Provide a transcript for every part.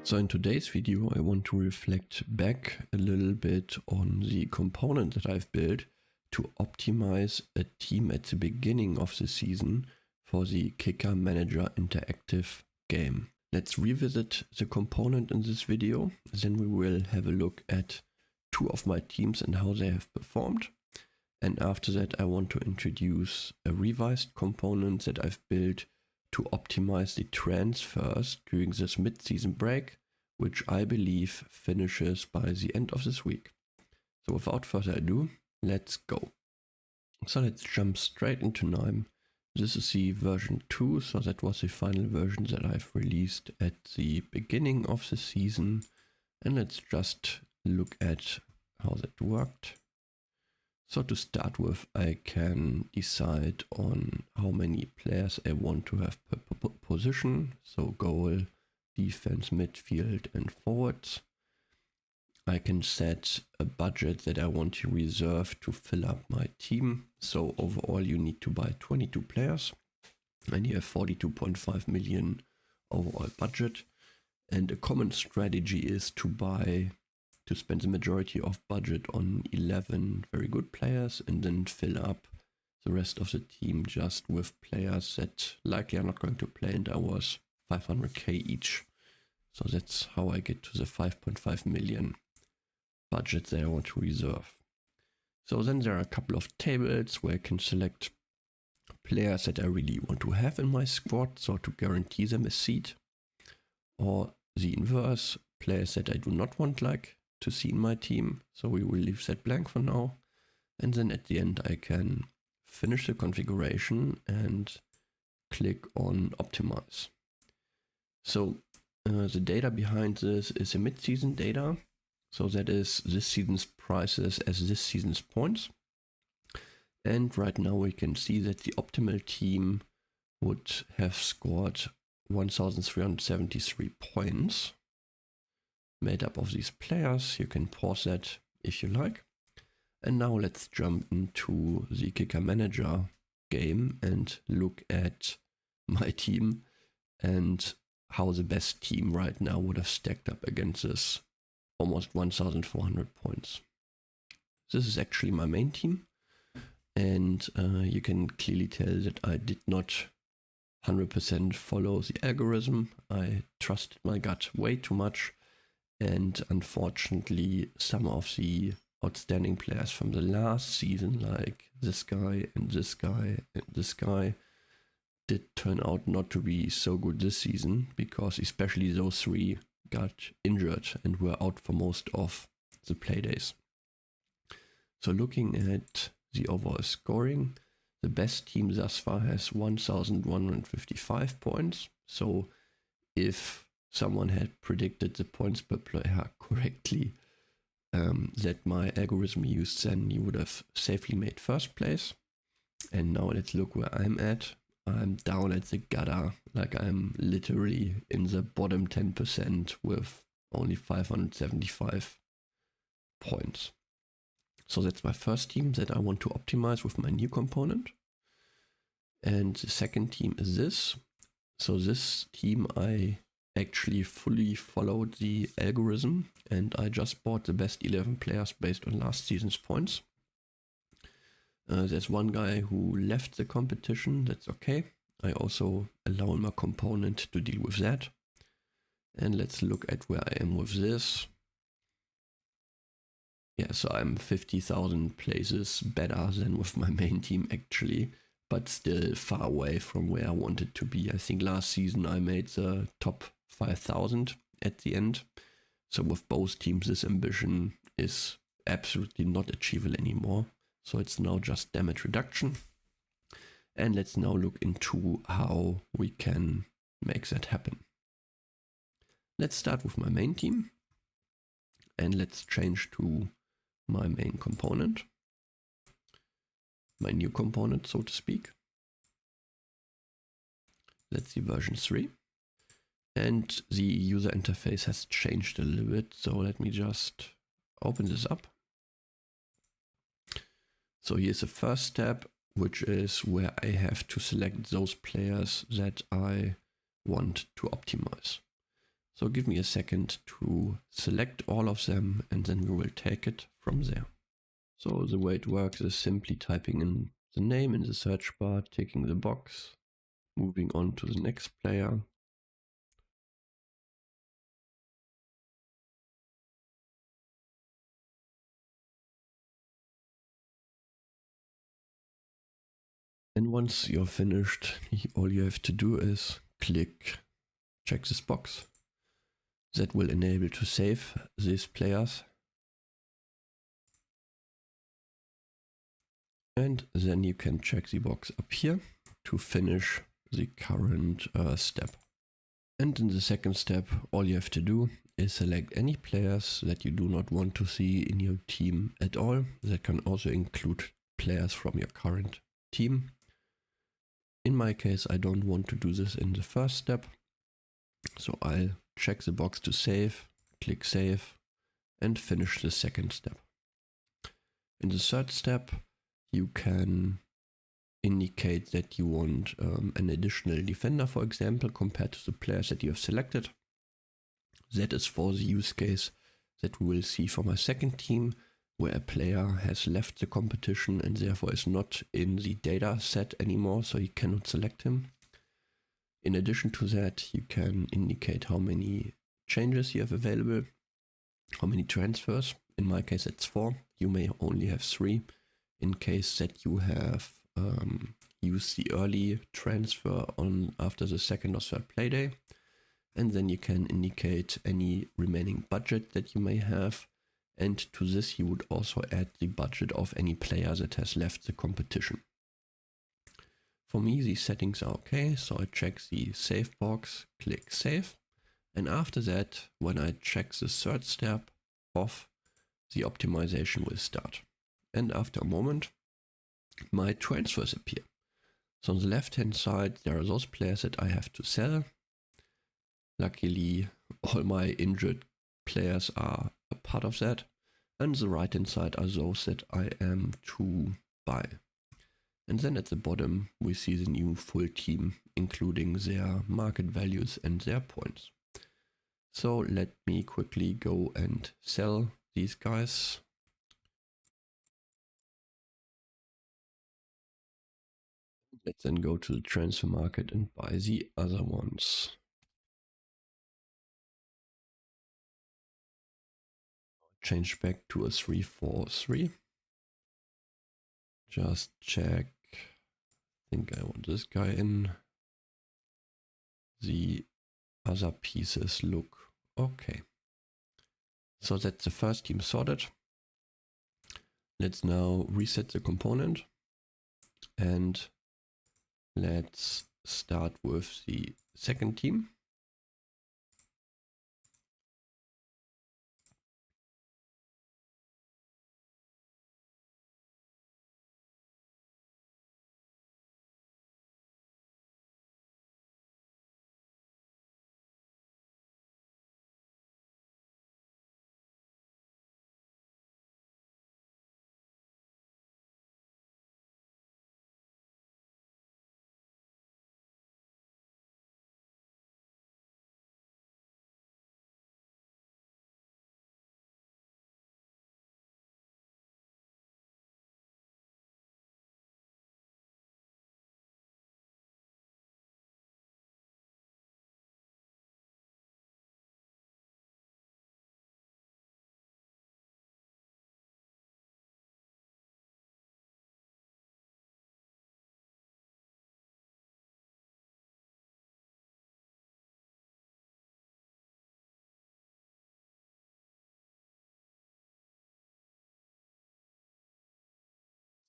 So in today's video, I want to reflect back a little bit on the component that I've built to optimize a team at the beginning of the season for the Kicker Manager interactive game. Let's revisit the component in this video. Then we will have a look at two of my teams and how they have performed. And after that, I want to introduce a revised component that I've built to optimize the transfers during this mid-season break, which I believe finishes by the end of this week. So without further ado, let's go. So let's jump straight into KNIME. This is the version 2, so that was the final version that I've released at the beginning of the season. And let's just look at how that worked. So to start with, I can decide on how many players I want to have per position. So goal, defense, midfield and forwards. I can set a budget that I want to reserve to fill up my team. So overall you need to buy 22 players and you have 42.5 million overall budget. And a common strategy is to spend the majority of budget on 11 very good players and then fill up the rest of the team just with players that likely are not going to play, and I was 500k each. So that's how I get to the 5.5 million budget that I want to reserve. So then there are a couple of tables where I can select players that I really want to have in my squad, so to guarantee them a seat, or the inverse, players that I do not want to see in my team, so we will leave that blank for now. And then at the end I can finish the configuration and click on optimize. So the data behind this is a mid-season data, so that is this season's prices as this season's points. And right now we can see that the optimal team would have scored 1,373 points. Made up of these players. You can pause that if you like. And now let's jump into the Kicker Manager game and look at my team and how the best team right now would have stacked up against this almost 1,400 points. This is actually my main team, and you can clearly tell that I did not 100% follow the algorithm. I trusted my gut way too much. And unfortunately, some of the outstanding players from the last season, like this guy and this guy and this guy, did turn out not to be so good this season, because especially those three got injured and were out for most of the play days. So looking at the overall scoring, the best team thus far has 1,155 points. So if someone had predicted the points per player correctly that my algorithm used, then you would have safely made first place. And now let's look where I'm at. I'm down at the gutter, like I'm literally in the bottom 10% with only 575 points. So that's my first team that I want to optimize with my new component. And the second team is this. So this team I actually fully followed the algorithm, and I just bought the best 11 players based on last season's points. There's one guy who left the competition, that's okay. I also allow my component to deal with that. And let's look at where I am with this. Yeah, so I'm 50,000 places better than with my main team actually, but still far away from where I wanted to be. I think last season I made the top 5,000 at the end. So with both teams, this ambition is absolutely not achievable anymore. So it's now just damage reduction. And let's now look into how we can make that happen. Let's start with my main team. And let's change to my main component. My new component, so to speak. Let's see version 3. And the user interface has changed a little bit. So let me just open this up. So here's the first step. which is where I have to select those players that I want to optimize. So give me a second to select all of them and then we will take it from there. So the way it works is simply typing in the name in the search bar, ticking the box, moving on to the next player. And once you're finished, all you have to do is check this box. That will enable to save these players. And then you can check the box up here to finish the current step. And in the second step, all you have to do is select any players that you do not want to see in your team at all. That can also include players from your current team. In my case, I don't want to do this in the first step. So I'll check the box to save, click save, and finish the second step. In the third step, you can indicate that you want an additional defender, for example, compared to the players that you have selected. That is for the use case that we will see for my second team, where a player has left the competition and therefore is not in the data set anymore, so you cannot select him. In addition to that, you can indicate how many changes you have available, how many transfers. In my case, it's 4. You may only have 3 in case that you have used the early transfer on after the second or third playday. And then you can indicate any remaining budget that you may have. And to this, you would also add the budget of any player that has left the competition. For me, these settings are okay, so I check the save box, click save. And after that, when I check the third step off, the optimization will start. And after a moment, my transfers appear. So on the left-hand side, there are those players that I have to sell. Luckily, all my injured players are a part of that. And the right-hand side are those that I am to buy. And then at the bottom, we see the new full team, including their market values and their points. So let me quickly go and sell these guys. Let's then go to the transfer market and buy the other ones. Change back to a 3-4-3. Just check. I think I want this guy in. The other pieces look okay. So that's the first team sorted. Let's now reset the component and let's start with the second team.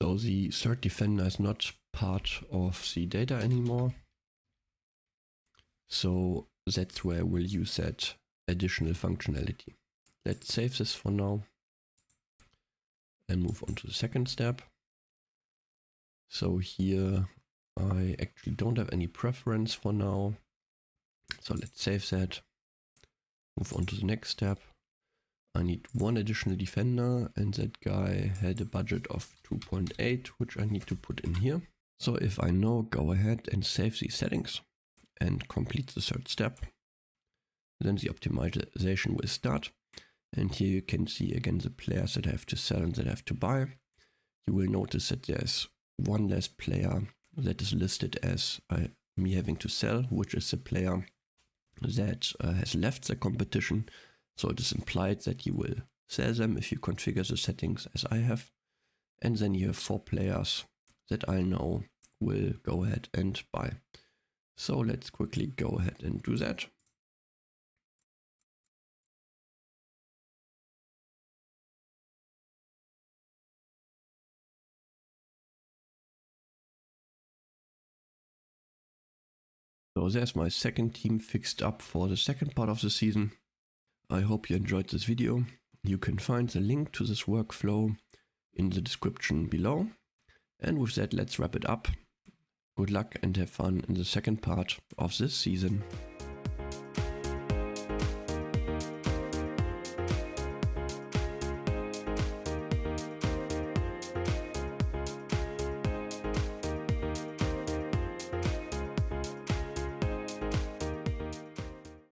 So the third defender is not part of the data anymore. So that's where we'll use that additional functionality. Let's save this for now and move on to the second step. So here I actually don't have any preference for now. So let's save that. Move on to the next step. I need one additional defender, and that guy had a budget of 2.8, which I need to put in here. So if I now go ahead and save these settings and complete the third step, then the optimization will start. And here you can see again the players that I have to sell and that I have to buy. You will notice that there's one less player that is listed as me having to sell, which is the player that has left the competition. So it is implied that you will sell them if you configure the settings as I have. And then you have 4 players that I know will go ahead and buy. So let's quickly go ahead and do that. So there's my second team fixed up for the second part of the season. I hope you enjoyed this video. You can find the link to this workflow in the description below. And with that, let's wrap it up. Good luck and have fun in the second part of this season.